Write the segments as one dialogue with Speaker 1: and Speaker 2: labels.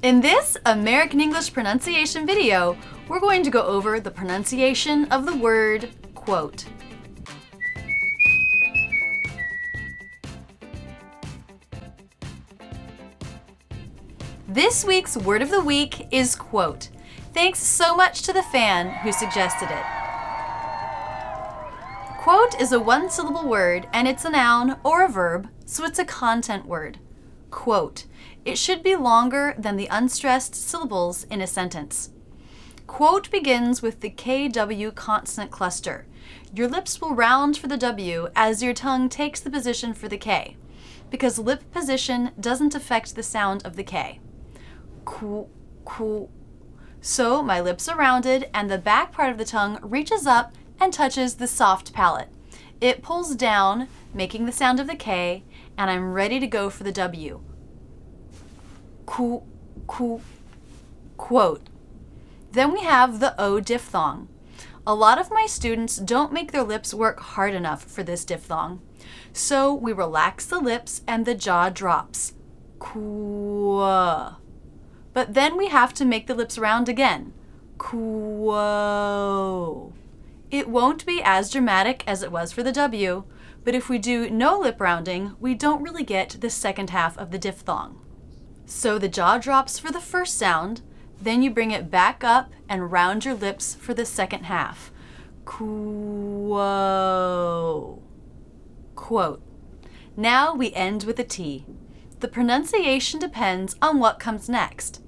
Speaker 1: In this American English pronunciation video, we're going to go over the pronunciation of the word quote. This week's word of the week is quote. Thanks so much to the fan who suggested it. Quote is a one-syllable word and it's a noun or a verb, so it's a content word. Quote. It should be longer than the unstressed syllables in a sentence. Quote begins with the KW consonant cluster. Your lips will round for the W as your tongue takes the position for the K, because lip position doesn't affect the sound of the K. Ku, ku. So my lips are rounded and the back part of the tongue reaches up and touches the soft palate. It pulls down, making the sound of the K, and I'm ready to go for the W. Ku, ku, quote. Then we have the O diphthong. A lot of my students don't make their lips work hard enough for this diphthong. So we relax the lips and the jaw drops. Quo. But then we have to make the lips round again. Quo. It won't be as dramatic as it was for the W, but if we do no lip rounding, we don't really get the second half of the diphthong. So the jaw drops for the first sound, then you bring it back up and round your lips for the second half. Quo. Quote. Now we end with a T. The pronunciation depends on what comes next.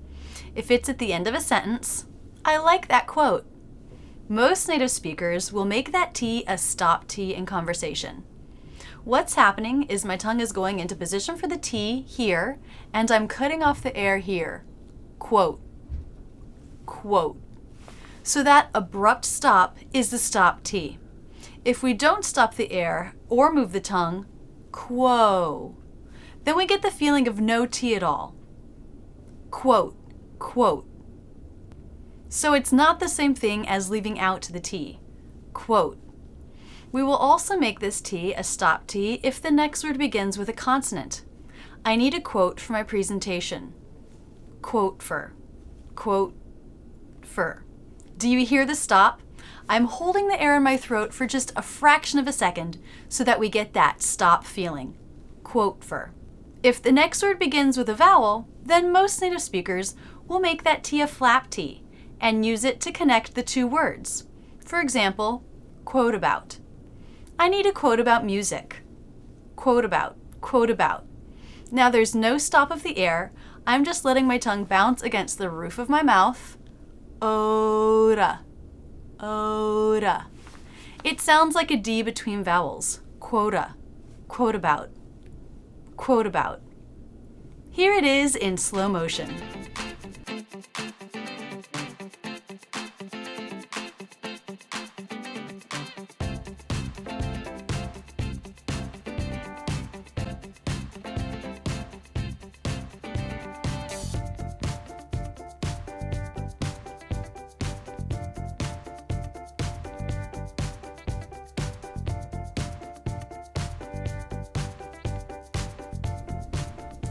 Speaker 1: If it's at the end of a sentence, I like that quote. Most native speakers will make that T a stop T in conversation. What's happening is my tongue is going into position for the T here, and I'm cutting off the air here. Quote. Quote. So that abrupt stop is the stop T. If we don't stop the air or move the tongue, quo, then we get the feeling of no T at all. Quote. Quote. So it's not the same thing as leaving out the T. Quote. We will also make this T a stop T if the next word begins with a consonant. I need a quote for my presentation. Quote for. Quote for. Do you hear the stop? I'm holding the air in my throat for just a fraction of a second so that we get that stop feeling. Quote for. If the next word begins with a vowel, then most native speakers will make that T a flap T and use it to connect the two words. For example, quote about. I need a quote about music. Quote about, quote about. Now there's no stop of the air. I'm just letting my tongue bounce against the roof of my mouth. Ora, ora. It sounds like a D between vowels. Quota, quote about, quote about. Here it is in slow motion.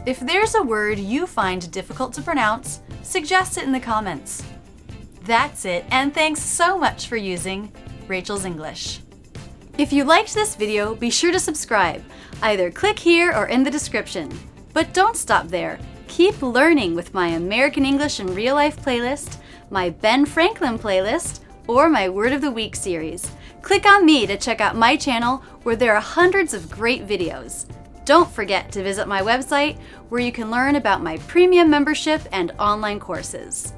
Speaker 1: If there's a word you find difficult to pronounce, suggest it in the comments. That's it, and thanks so much for using Rachel's English. If you liked this video, be sure to subscribe. Either click here or in the description. But don't stop there. Keep learning with my American English in Real Life playlist, my Ben Franklin playlist, or my Word of the Week series. Click on me to check out my channel where there are hundreds of great videos. Don't forget to visit my website where you can learn about my premium membership and online courses.